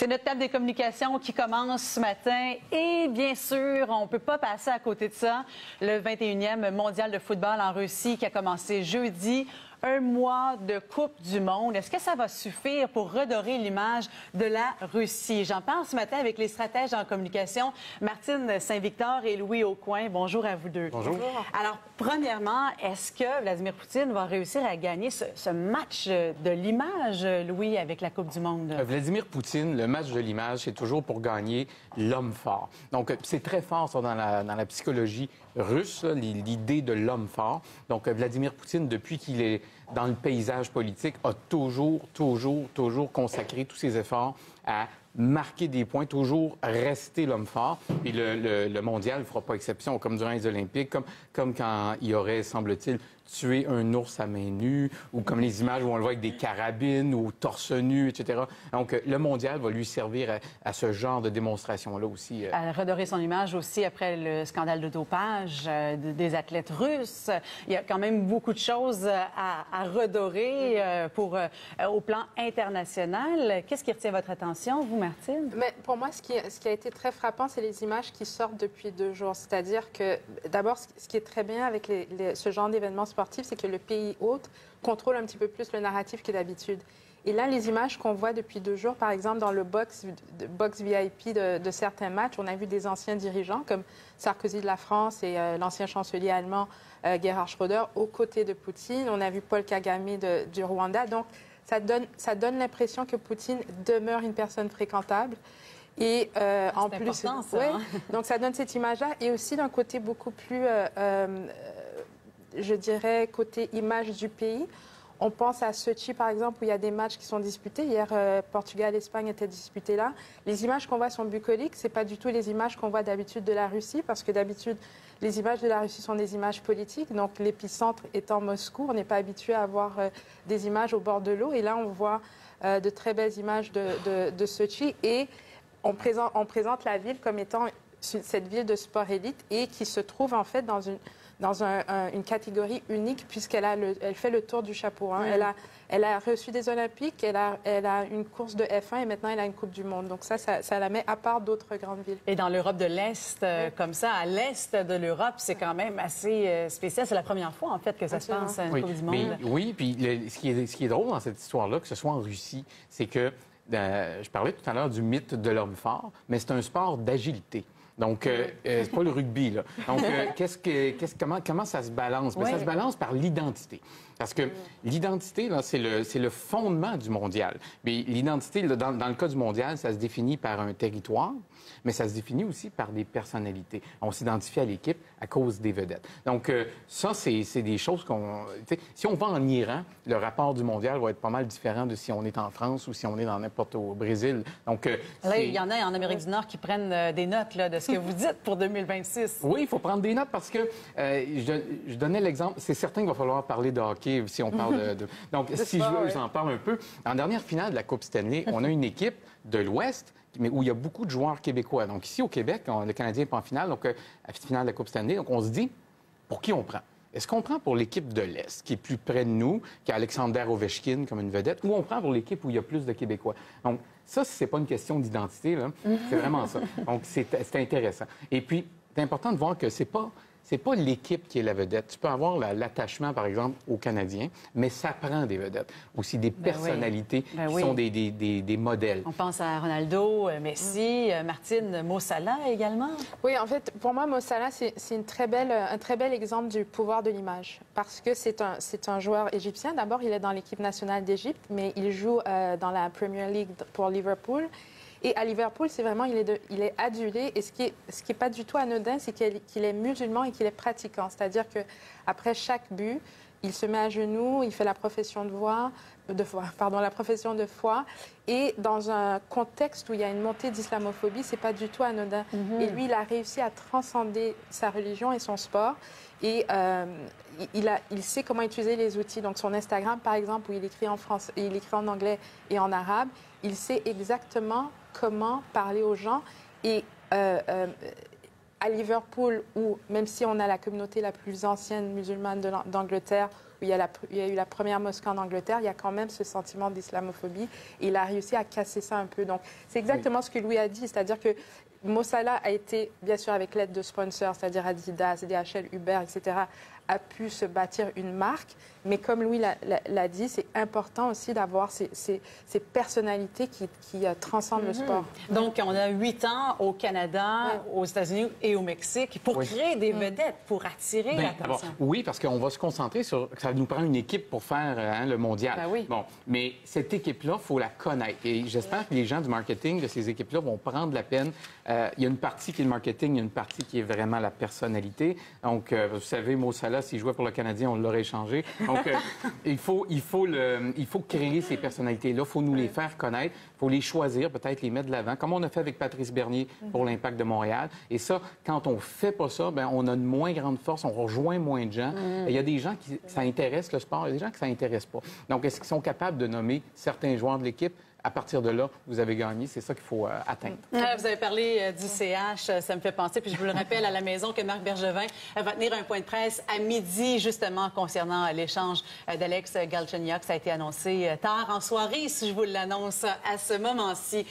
C'est notre table des communications qui commence ce matin et bien sûr, on ne peut pas passer à côté de ça. Le 21e mondial de football en Russie qui a commencé jeudi. Un mois de Coupe du monde. Est-ce que ça va suffire pour redorer l'image de la Russie? J'en parle ce matin avec les stratèges en communication, Martine Saint-Victor et Louis Aucoin. Bonjour à vous deux. Bonjour. Alors, premièrement, est-ce que Vladimir Poutine va réussir à gagner ce match de l'image, Louis, avec la Coupe du monde? Vladimir Poutine, le match de l'image, c'est toujours pour gagner l'homme fort. Donc, c'est très fort, ça, dans la psychologie russe, l'idée de l'homme fort. Donc, Vladimir Poutine, depuis qu'il est dans le paysage politique, a toujours consacré tous ses efforts à marquer des points, toujours rester l'homme fort. Et le mondial ne fera pas exception, comme durant les Olympiques, comme quand il aurait, semble-t-il, tué un ours à main nue, ou comme les images où on le voit avec des carabines ou torse nu, etc. Donc, le mondial va lui servir à ce genre de démonstration-là aussi. À redorer son image aussi après le scandale de dopage des athlètes russes. Il y a quand même beaucoup de choses à redorer au plan international. Qu'est-ce qui retient votre attention, vous, Martine? Mais pour moi, ce qui a été très frappant, c'est les images qui sortent depuis 2 jours. C'est-à-dire que, d'abord, ce qui est très bien avec ce genre d'événements sportifs, c'est que le pays hôte contrôle un petit peu plus le narratif que d'habitude. Et là, les images qu'on voit depuis 2 jours, par exemple, dans le box VIP de certains matchs, on a vu des anciens dirigeants comme Sarkozy de la France et l'ancien chancelier allemand Gerhard Schröder aux côtés de Poutine. On a vu Paul Kagame du Rwanda. Donc, ça donne l'impression que Poutine demeure une personne fréquentable. Et en plus, important, ça, ouais, hein? donc ça donne cette image-là. Et aussi d'un côté beaucoup plus, je dirais, côté image du pays. On pense à Sochi, par exemple, où il y a des matchs qui sont disputés. Hier, Portugal-Espagne étaient disputés là. Les images qu'on voit sont bucoliques. Ce n'est pas du tout les images qu'on voit d'habitude de la Russie, parce que d'habitude, les images de la Russie sont des images politiques. Donc, l'épicentre étant Moscou, on n'est pas habitué à avoir des images au bord de l'eau. Et là, on voit de très belles images de Sochi. Et on présente la ville comme étant cette ville de sport élite et qui se trouve en fait dans une catégorie unique puisqu'elle fait le tour du chapeau. Hein. Elle a reçu des Olympiques, elle a une course de F1 et maintenant elle a une Coupe du Monde. Donc ça la met à part d'autres grandes villes. Et dans l'Europe de l'Est, comme ça, à l'Est de l'Europe, c'est quand même assez spécial. C'est la première fois, en fait, que ça se passe à une Coupe du Monde. Oui, puis ce qui est drôle dans cette histoire-là, que ce soit en Russie, c'est que je parlais tout à l'heure du mythe de l'homme fort, mais c'est un sport d'agilité. Donc, c'est pas le rugby, là. Donc, comment ça se balance? Mais ça se balance par l'identité. Parce que l'identité, là, c'est le fondement du mondial. Mais l'identité, dans le cas du mondial, ça se définit par un territoire, mais ça se définit aussi par des personnalités. On s'identifie à l'équipe à cause des vedettes. Donc, ça, c'est des choses qu'on... Si on va en Iran, le rapport du mondial va être pas mal différent de si on est en France ou si on est dans n'importe où au Brésil. Donc, là, il y en a en Amérique du Nord qui prennent des notes là, de ce que vous dites pour 2026. Oui, il faut prendre des notes parce que je donnais l'exemple. C'est certain qu'il va falloir parler de hockey si on parle de... Donc, si j'en parle un peu, en dernière finale de la Coupe Stanley, on a une équipe de l'Ouest mais où il y a beaucoup de joueurs québécois. Donc, ici, au Québec, le Canadien n'est pas en finale, donc à la finale de la Coupe Stanley. Donc, on se dit, pour qui on prend? Est-ce qu'on prend pour l'équipe de l'Est, qui est plus près de nous, qui a Alexander Ovechkin comme une vedette, ou on prend pour l'équipe où il y a plus de Québécois? Donc, ça, c'est pas une question d'identité, là. C'est vraiment ça. Donc, c'est intéressant. Et puis, c'est important de voir que c'est pas l'équipe qui est la vedette. Tu peux avoir l'attachement, par exemple, aux Canadiens, mais ça prend des vedettes. Aussi des personnalités qui sont des modèles. On pense à Ronaldo, Messi, Martine, Mo Salah également. Oui, en fait, pour moi, Mo Salah, c'est un très bel exemple du pouvoir de l'image. Parce que c'est un joueur égyptien. D'abord, il est dans l'équipe nationale d'Égypte, mais il joue dans la Premier League pour Liverpool. Et à Liverpool, c'est vraiment, il est adulé. Et ce qui est pas du tout anodin, c'est qu'il est musulman et qu'il est pratiquant. C'est-à-dire qu'après chaque but, il se met à genoux, il fait la profession la profession de foi. Et dans un contexte où il y a une montée d'islamophobie, c'est pas du tout anodin. Et lui, il a réussi à transcender sa religion et son sport. Et il sait comment utiliser les outils. Donc son Instagram, par exemple, où il écrit en français, il écrit en anglais et en arabe, il sait exactement comment parler aux gens. Et à Liverpool, où même si on a la communauté la plus ancienne musulmane d'Angleterre, il y a eu la première mosquée en Angleterre, il y a quand même ce sentiment d'islamophobie. Et il a réussi à casser ça un peu. Donc, c'est exactement ce que Louis a dit, c'est-à-dire que Mo Salah a été, bien sûr, avec l'aide de sponsors, c'est-à-dire Adidas, DHL, Uber, etc., a pu se bâtir une marque. Mais comme Louis l'a dit, c'est important aussi d'avoir ces personnalités qui transcendent le sport. Donc, on a 8 ans au Canada, aux États-Unis et au Mexique pour créer des vedettes, pour attirer l'attention. Oui, parce qu'on va se concentrer sur... Ça nous prend une équipe pour faire le mondial. Ben oui. Bon, mais cette équipe-là, il faut la connaître. Et j'espère que les gens du marketing de ces équipes-là vont prendre la peine. Il y a une partie qui est le marketing, il y a une partie qui est vraiment la personnalité. Donc, vous savez, Mo Salah, s'il jouait pour le Canadien, on l'aurait échangé. Donc, il faut créer ces personnalités-là. Il faut nous les faire connaître. Il faut les choisir, peut-être les mettre de l'avant, comme on a fait avec Patrice Bernier pour l'Impact de Montréal. Et ça, quand on fait pas ça, bien, on a une moins grande force, on rejoint moins de gens. Il y a des gens qui ça intéresse le sport, il y a des gens qui ça intéresse pas. Donc, est-ce qu'ils sont capables de nommer certains joueurs de l'équipe? À partir de là, vous avez gagné. C'est ça qu'il faut atteindre. Vous avez parlé du CH. Ça me fait penser, puis je vous le rappelle à la maison, que Marc Bergevin va tenir un point de presse à midi, justement, concernant l'échange d'Alex Galchenyuk. Ça a été annoncé tard en soirée, si je vous l'annonce à ce moment-ci.